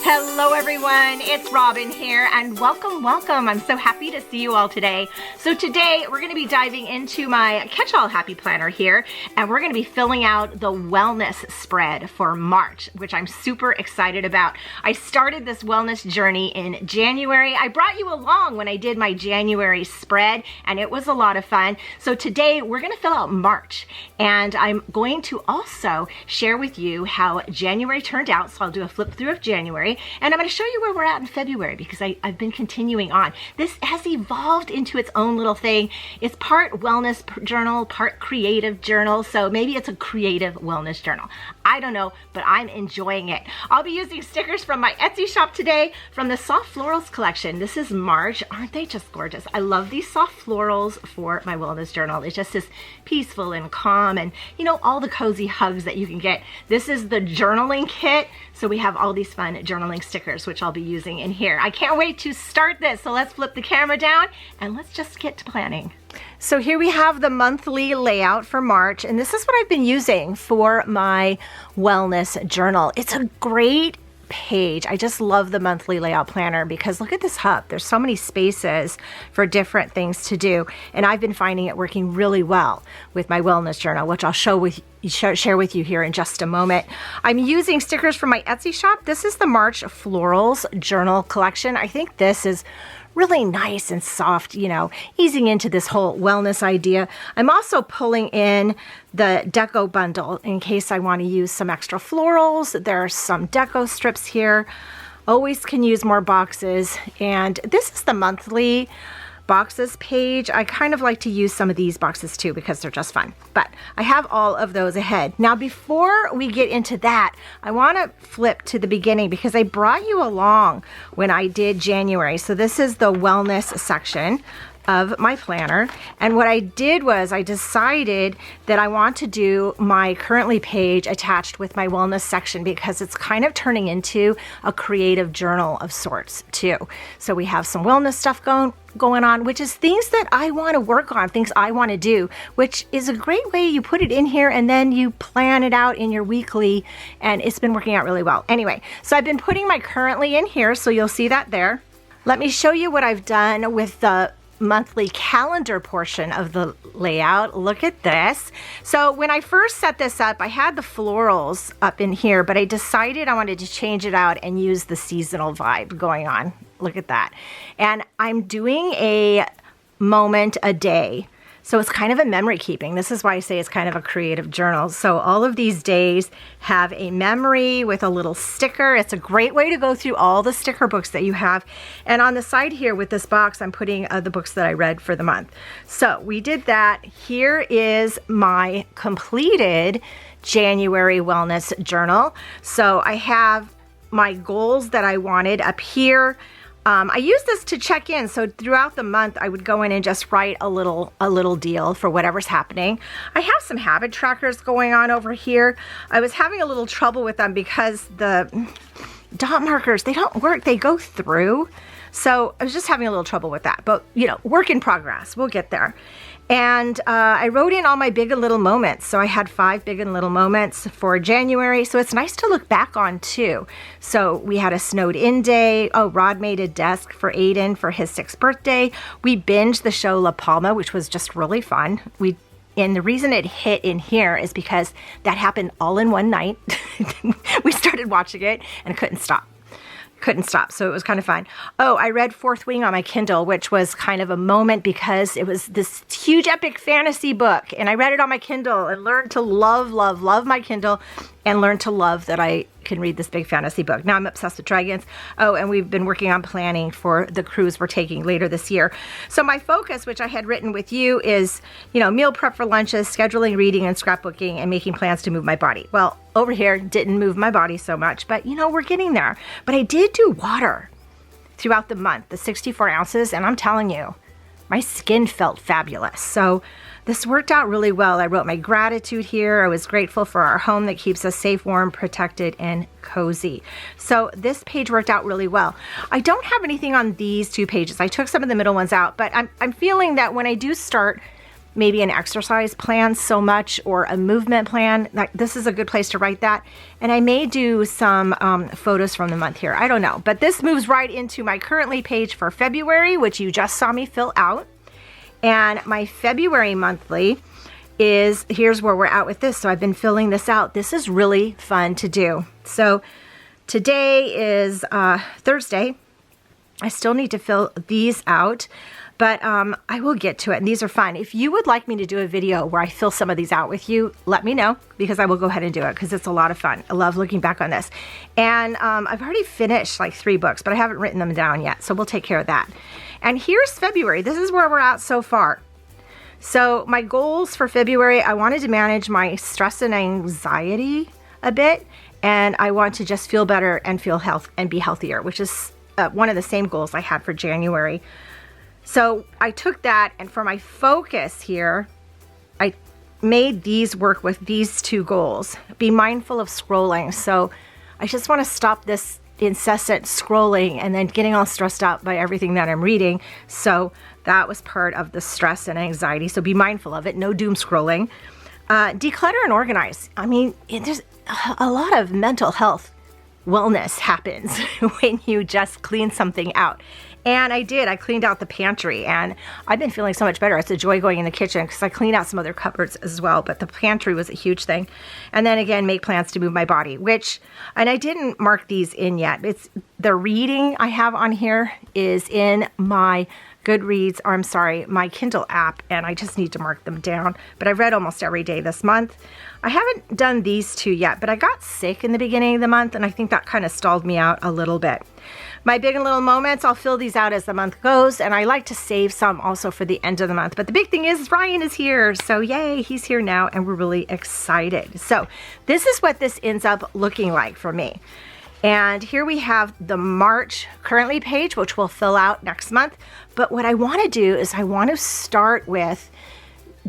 Hello everyone, it's Robin here and welcome. I'm so happy to see you all today. So today we're going to be diving into my catch-all happy planner here, and we're going to be filling out the wellness spread for March, which I'm super excited about. I started this wellness journey in January. I brought you along when I did my January spread and it was a lot of fun. So today we're going to fill out March, and I'm going to also share with you how January turned out. So I'll do a flip through of January. And I'm going to show you where we're at in February because I've been continuing on. This has evolved into its own little thing. It's part wellness journal, part creative journal. So maybe it's a creative wellness journal. I don't know, but I'm enjoying it. I'll be using stickers from my Etsy shop today from the Soft Florals collection. This is March. Aren't they just gorgeous? I love these soft florals for my wellness journal. It's just this peaceful and calm and, you know, all the cozy hugs that you can get. This is the journaling kit. So we have all these fun journaling stickers, which I'll be using in here. I can't wait to start this. So let's flip the camera down and let's just get to planning. So here we have the monthly layout for March, and this is what I've been using for my wellness journal. It's a great page. I just love the monthly layout planner because look at this hub. There's so many spaces for different things to do, and I've been finding it working really well with my wellness journal, which I'll share with you here in just a moment. I'm using stickers from my Etsy shop. This is the March Florals journal collection. I think this is really nice and soft, you know, easing into this whole wellness idea. I'm also pulling in the deco bundle in case I want to use some extra florals. There are some deco strips here. Always can use more boxes. And this is the monthly boxes page. I kind of like to use some of these boxes too because they're just fun, but I have all of those ahead. Now, before we get into that, I want to flip to the beginning because I brought you along when I did January. So this is the wellness section of my planner, and what I did was I decided that I want to do my currently page attached with my wellness section because it's kind of turning into a creative journal of sorts too. So we have some wellness stuff going on, which is things that I want to work on, things I want to do, which is a great way. You put it in here and then you plan it out in your weekly, and it's been working out really well. Anyway, so I've been putting my currently in here, so you'll see that there. Let me show you what I've done with the monthly calendar portion of the layout. Look at this. So when I first set this up, I had the florals up in here, but I decided I wanted to change it out and use the seasonal vibe going on. Look at that. And I'm doing a moment a day. So it's kind of a memory keeping. This is why I say it's kind of a creative journal. So all of these days have a memory with a little sticker. It's a great way to go through all the sticker books that you have. And on the side here with this box, I'm putting the books that I read for the month. So we did that. Here is my completed January wellness journal. So I have my goals that I wanted up here. I use this to check in. So throughout the month, I would go in and just write a little deal for whatever's happening. I have some habit trackers going on over here. I was having a little trouble with them because the dot markers, they don't work. They go through. So I was just having a little trouble with that. But, you know, work in progress. We'll get there. And I wrote in all my big and little moments. So I had 5 big and little moments for January. So it's nice to look back on too. So we had a snowed in day. Oh, Rod made a desk for Aiden for his 6th birthday. We binged the show La Palma, which was just really fun. And the reason it hit in here is because that happened all in one night. We started watching it and couldn't stop. So it was kind of fun. Oh, I read Fourth Wing on my Kindle, which was kind of a moment because it was this huge epic fantasy book. And I read it on my Kindle and learned to love my Kindle and learned to love that I can read this big fantasy book. Now I'm obsessed with dragons. Oh, and we've been working on planning for the cruise we're taking later this year. So my focus, which I had written with you, is, you know, meal prep for lunches, scheduling, reading, and scrapbooking, and making plans to move my body. Well, over here, didn't move my body so much, but you know, we're getting there. But I did do water throughout the month, the 64 ounces, and I'm telling you, my skin felt fabulous. So this worked out really well. I wrote my gratitude here. I was grateful for our home that keeps us safe, warm, protected, and cozy. So this page worked out really well. I don't have anything on these 2 pages. I took some of the middle ones out, but I'm feeling that when I do start maybe an exercise plan so much, or a movement plan, this is a good place to write that. And I may do some photos from the month here. I don't know. But this moves right into my currently page for February, which you just saw me fill out. And my February monthly is, here's where we're at with this. So I've been filling this out. This is really fun to do. So today is Thursday. I still need to fill these out, but I will get to it, and these are fun. If you would like me to do a video where I fill some of these out with you, let me know, because I will go ahead and do it, because it's a lot of fun. I love looking back on this. And I've already finished like 3 books, but I haven't written them down yet, so we'll take care of that. And here's February. This is where we're at so far. So my goals for February, I wanted to manage my stress and anxiety a bit, and I want to just feel better and feel health and be healthier, which is one of the same goals I had for January. So I took that, and for my focus here, I made these work with these 2 goals. Be mindful of scrolling. So I just want to stop this incessant scrolling and then getting all stressed out by everything that I'm reading. So that was part of the stress and anxiety. So be mindful of it. No doom scrolling. Declutter and organize. I mean, there's a lot of mental health wellness happens when you just clean something out. And I did. I cleaned out the pantry, and I've been feeling so much better. It's a joy going in the kitchen, because I cleaned out some other cupboards as well, but the pantry was a huge thing. And then again, make plans to move my body, and I didn't mark these in yet. It's the reading I have on here is in my Goodreads, or I'm sorry, my Kindle app, and I just need to mark them down. But I read almost every day this month. I haven't done these 2 yet, but I got sick in the beginning of the month, and I think that kind of stalled me out a little bit. My big and little moments, I'll fill these out as the month goes, and I like to save some also for the end of the month. But the big thing is Ryan is here, so yay, he's here now, and we're really excited. So this is what this ends up looking like for me. And here we have the March currently page, which we'll fill out next month. But what I want to do is I want to start with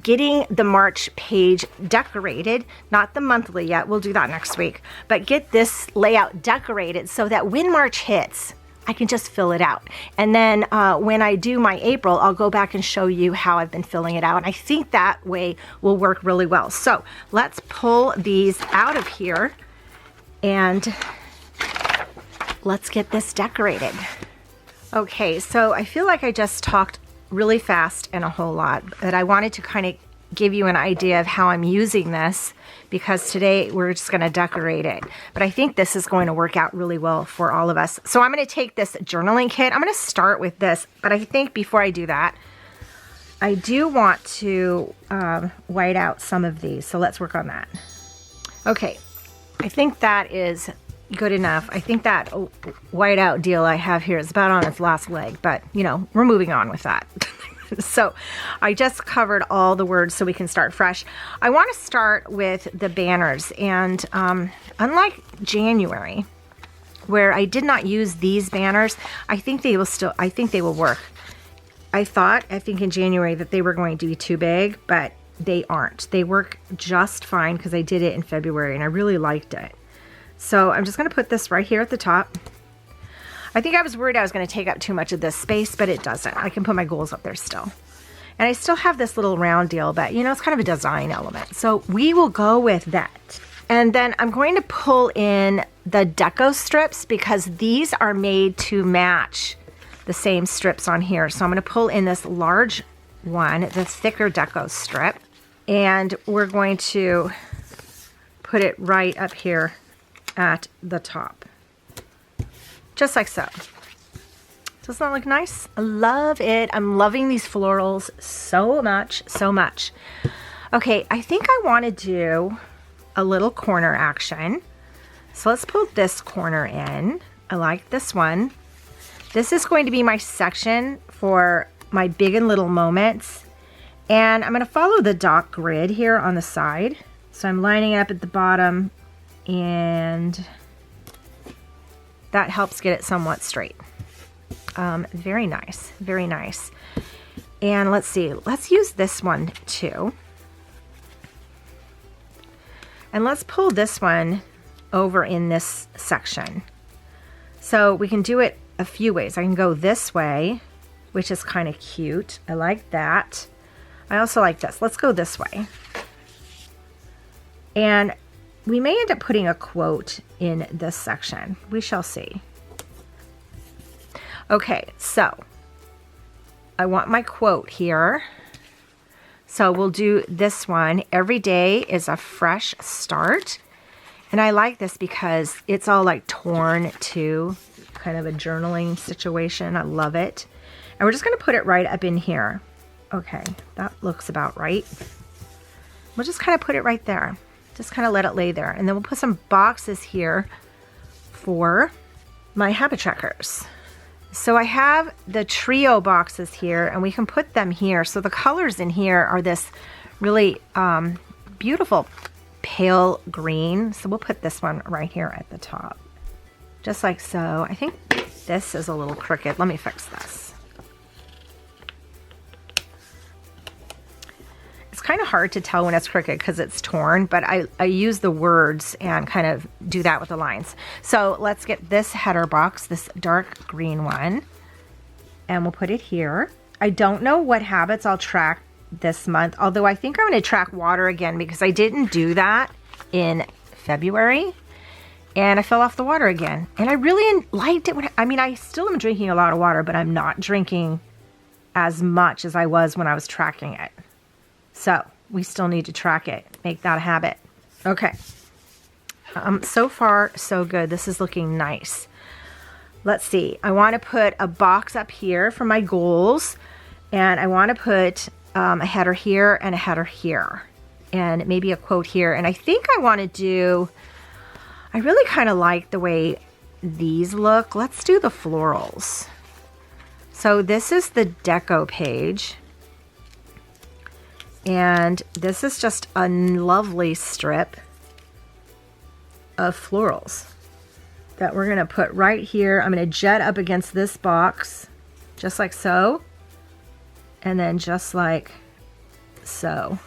getting the March page decorated, not the monthly yet, we'll do that next week, but get this layout decorated so that when March hits, I can just fill it out. And then when I do my April, I'll go back and show you how I've been filling it out. And I think that way will work really well. So let's pull these out of here and let's get this decorated. Okay, so I feel like I just talked really fast and a whole lot, but I wanted to kind of give you an idea of how I'm using this, because today we're just going to decorate it. But I think this is going to work out really well for all of us. So I'm going to take this journaling kit. I'm going to start with this, but I think before I do that, I do want to white out some of these. So let's work on that. Okay, I think that is good enough. I think that whiteout deal I have here is about on its last leg, but you know, we're moving on with that. So I just covered all the words so we can start fresh. I want to start with the banners, and unlike January, where I did not use these banners, I think they will work. I think in January that they were going to be too big, but they aren't. They work just fine because I did it in February and I really liked it. So I'm just going to put this right here at the top. I think I was worried I was going to take up too much of this space, but it doesn't. I can put my goals up there still. And I still have this little round deal, but you know, it's kind of a design element. So we will go with that. And then I'm going to pull in the deco strips because these are made to match the same strips on here. So I'm going to pull in this large one, the thicker deco strip, and we're going to put it right up here at the top. Just like so. Doesn't that look nice? I love it. I'm loving these florals so much, so much. Okay, I think I want to do a little corner action. So let's pull this corner in. I like this one. This is going to be my section for my big and little moments. And I'm going to follow the dot grid here on the side. So I'm lining it up at the bottom, and that helps get it somewhat straight. Very nice, very nice. And let's see, let's use this one too. And let's pull this one over in this section. So we can do it a few ways. I can go this way, which is kind of cute. I like that. I also like this. Let's go this way. And we may end up putting a quote in this section. We shall see. Okay, so I want my quote here. So we'll do this one. Every day is a fresh start. And I like this because it's all like torn too. Kind of a journaling situation. I love it. And we're just going to put it right up in here. Okay, that looks about right. We'll just kind of put it right there. Just kind of let it lay there. And then we'll put some boxes here for my habit trackers. So I have the trio boxes here, and we can put them here. So the colors in here are this really beautiful pale green. So we'll put this one right here at the top. Just like so. I think this is a little crooked. Let me fix this. It's kind of hard to tell when it's crooked because it's torn, but I use the words and kind of do that with the lines. So let's get this header box, this dark green one, and we'll put it here. I don't know what habits I'll track this month, although I think I'm going to track water again because I didn't do that in February and I fell off the water again. And I really liked it. I still am drinking a lot of water, but I'm not drinking as much as I was when I was tracking it. So we still need to track it, make that a habit. Okay. So far, so good. This is looking nice. Let's see. I want to put a box up here for my goals, and I want to put a header here and a header here, and maybe a quote here. And I think I want to do, I really kind of like the way these look. Let's do the florals. So this is the deco page. And this is just a lovely strip of florals that we're going to put right here. I'm going to jet up against this box, just like so. And then just like so.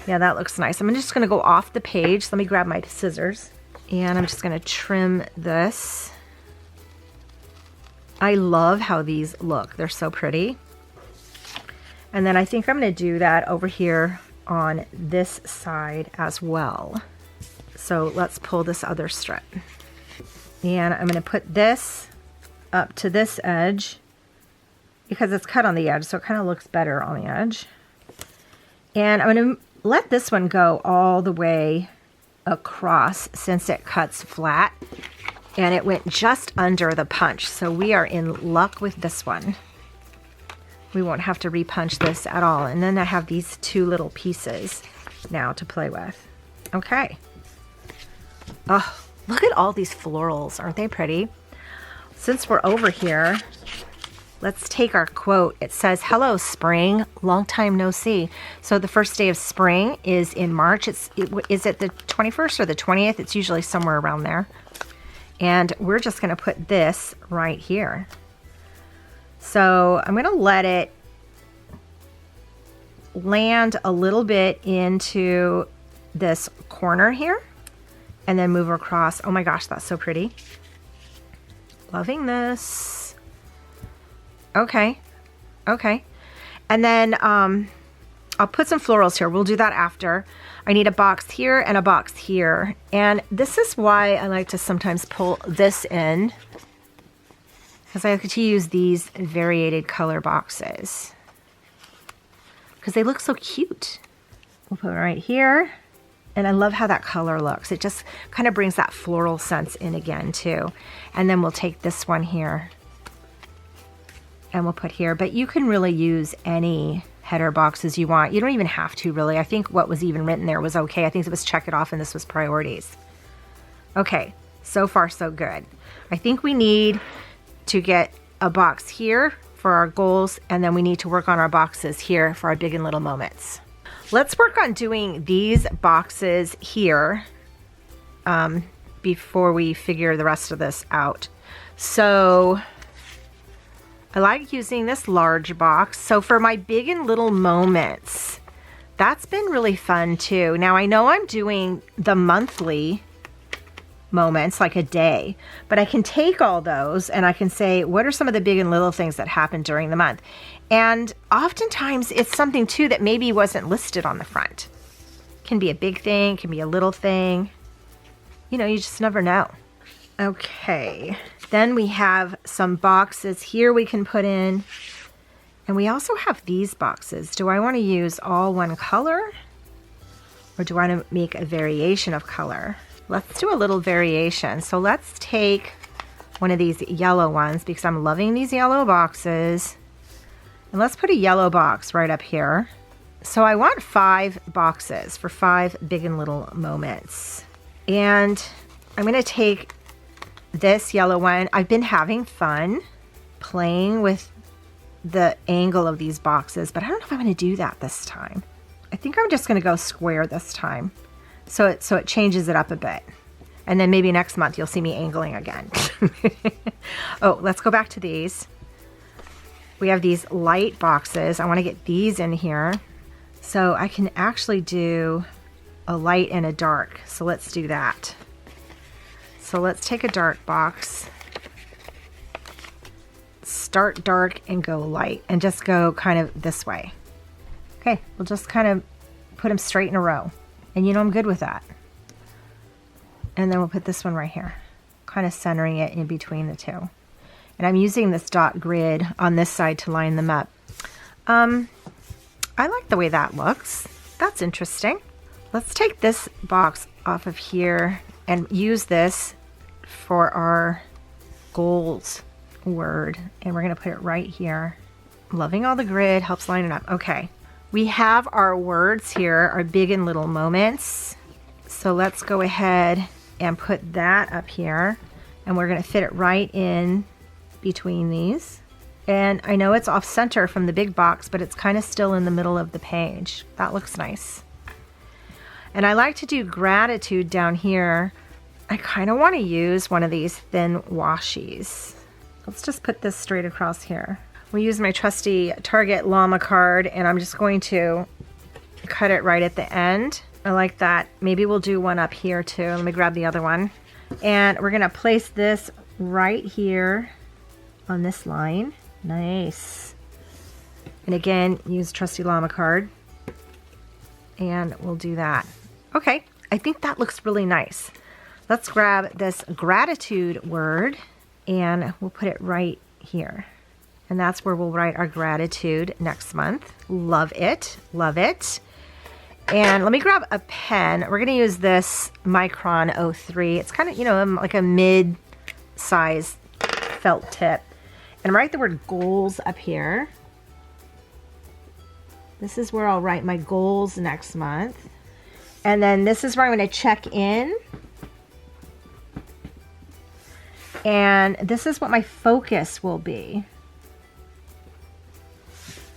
Yeah, that looks nice. I'm just going to go off the page. Let me grab my scissors. And I'm just going to trim this. I love how these look. They're so pretty. And then I think I'm going to do that over here on this side as well. So let's pull this other strip. And I'm going to put this up to this edge because it's cut on the edge, so it kind of looks better on the edge. And I'm going to let this one go all the way across since it cuts flat. And it went just under the punch, so we are in luck with this one. We won't have to repunch this at all. And then I have these two little pieces now to play with. Okay. Oh, look at all these florals. Aren't they pretty? Since we're over here, let's take our quote. It says, "Hello, spring. Long time no see." So the first day of spring is in March. Is it the 21st or the 20th? It's usually somewhere around there. And we're just going to put this right here. So I'm going to let it land a little bit into this corner here and then move across. Oh my gosh, that's so pretty. Loving this. Okay. Okay. And then I'll put some florals here. We'll do that after. I need a box here and a box here. And this is why I like to sometimes pull this in, because I like to use these variated color boxes because they look so cute. We'll put it right here. And I love how that color looks. It just kind of brings that floral sense in again too. And then we'll take this one here and we'll put here. But you can really use any header boxes you want. You don't even have to really. I think what was even written there was okay. I think it was check it off and this was priorities. Okay, so far so good. I think we need to get a box here for our goals, and then we need to work on our boxes here for our big and little moments. Let's work on doing these boxes here before we figure the rest of this out. So I like using this large box. So for my big and little moments, that's been really fun too. Now I know I'm doing the monthly moments, like a day, but I can take all those and I can say, what are some of the big and little things that happened during the month? And oftentimes it's something too that maybe wasn't listed on the front. Can be a big thing, can be a little thing. You know, you just never know. Okay, then we have some boxes here we can put in. And we also have these boxes. Do I want to use all one color? Or do I want to make a variation of color? Let's do a little variation. So let's take one of these yellow ones because I'm loving these yellow boxes. And let's put a yellow box right up here. So I want 5 boxes for 5 big and little moments. And I'm going to take this yellow one. I've been having fun playing with the angle of these boxes, but I don't know if I'm going to do that this time. I think I'm just going to go square this time. So it changes it up a bit. And then maybe next month you'll see me angling again. Oh, let's go back to these. We have these light boxes. I want to get these in here. So I can actually do a light and a dark. So let's do that. So let's take a dark box. Start dark and go light and just go kind of this way. Okay, we'll just kind of put them straight in a row. And you know I'm good with that. And then we'll put this one right here, kind of centering it in between the two. And I'm using this dot grid on this side to line them up. I like the way that looks. That's interesting. Let's take this box off of here and use this for our goals word. And we're going to put it right here. Loving all the grid, helps line it up. Okay. We have our words here, our big and little moments. So let's go ahead and put that up here. And we're going to fit it right in between these. And I know it's off center from the big box, but it's kind of still in the middle of the page. That looks nice. And I like to do gratitude down here. I kind of want to use one of these thin washies. Let's just put this straight across here. We use my trusty Target llama card, and I'm just going to cut it right at the end. I like that. Maybe we'll do one up here too. Let me grab the other one. And we're going to place this right here on this line. Nice. And again, use trusty llama card. And we'll do that. Okay, I think that looks really nice. Let's grab this gratitude word and we'll put it right here. And that's where we'll write our gratitude next month. Love it, love it. And let me grab a pen. We're gonna use this Micron 03. It's kind of, you know, like a mid-size felt tip. And write the word goals up here. This is where I'll write my goals next month. And then this is where I'm gonna check in. And this is what my focus will be.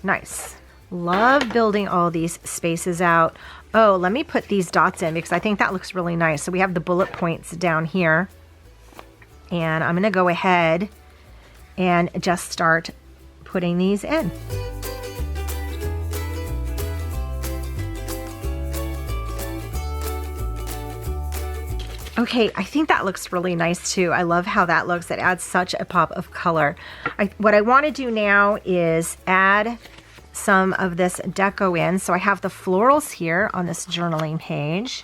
Nice. Love building all these spaces out. Oh, let me put these dots in because I think that looks really nice. So we have the bullet points down here. And I'm going to go ahead and just start putting these in. Okay, I think that looks really nice too. I love how that looks. It adds such a pop of color. What I want to do now is add some of this deco in. So I have the florals here on this journaling page.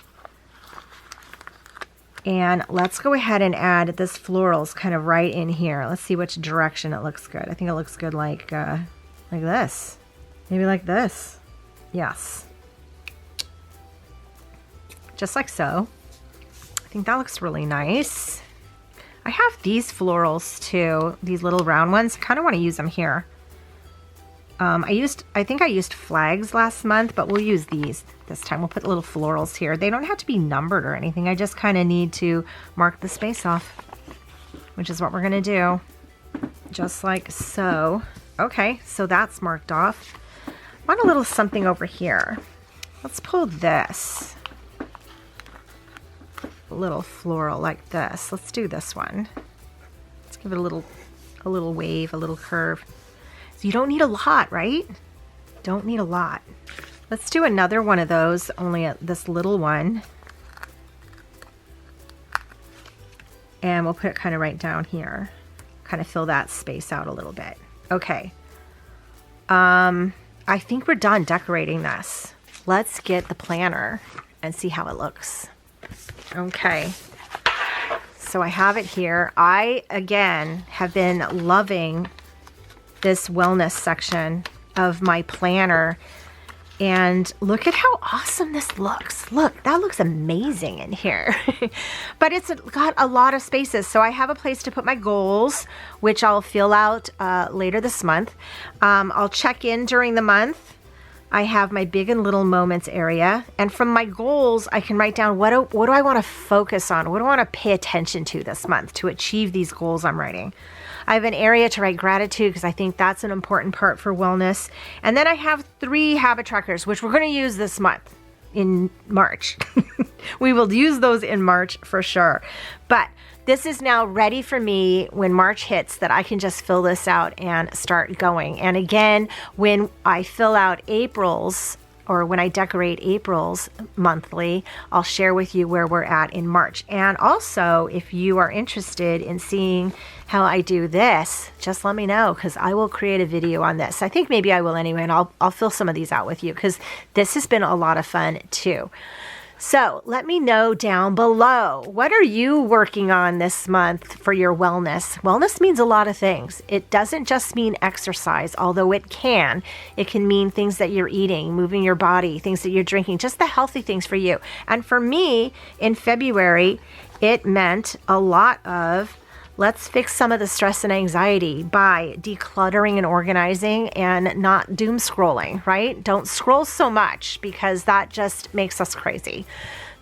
And let's go ahead and add this florals kind of right in here. Let's see which direction it looks good. I think it looks good like this. Maybe like this. Yes. Just like so. I think that looks really nice. I have these florals too, these little round ones. I kind of want to use them here. I think I used flags last month, but we'll use these this time. We'll put little florals here. They don't have to be numbered or anything. I just kind of need to mark the space off, which is what we're going to do. Just like so. Okay, so that's marked off. I want a little something over here. Let's pull this. A little floral like this. Let's do this one. Let's give it a little wave, a little curve. So you don't need a lot, right? Don't need a lot. Let's do another one of those, only this little one. And we'll put it kind of right down here. Kind of fill that space out a little bit. Okay. I think we're done decorating this. Let's get the planner and see how it looks. Okay. So I have it here. I, again, have been loving this wellness section of my planner. And look at how awesome this looks. Look, that looks amazing in here. But it's got a lot of spaces. So I have a place to put my goals, which I'll fill out later this month. I'll check in during the month. I have my big and little moments area. And from my goals, I can write down what do I want to focus on? What do I want to pay attention to this month to achieve these goals I'm writing? I have an area to write gratitude because I think that's an important part for wellness. And then I have 3 habit trackers, which we're going to use this month in March. We will use those in March for sure. But this is now ready for me when March hits, that I can just fill this out and start going. And again, when I fill out April's, or when I decorate April's monthly, I'll share with you where we're at in March. And also, if you are interested in seeing how I do this, just let me know, because I will create a video on this. I think maybe I will anyway, and I'll fill some of these out with you, because this has been a lot of fun too. So let me know down below, what are you working on this month for your wellness? Wellness means a lot of things. It doesn't just mean exercise, although it can. It can mean things that you're eating, moving your body, things that you're drinking, just the healthy things for you. And for me, in February, it meant a lot of, let's fix some of the stress and anxiety by decluttering and organizing and not doom scrolling, right? Don't scroll so much, because that just makes us crazy.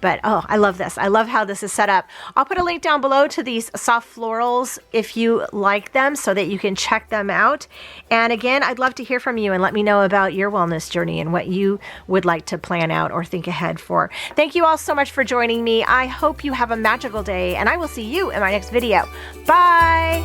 But oh, I love this. I love how this is set up. I'll put a link down below to these soft florals if you like them, so that you can check them out. And again, I'd love to hear from you and let me know about your wellness journey and what you would like to plan out or think ahead for. Thank you all so much for joining me. I hope you have a magical day, and I will see you in my next video. Bye.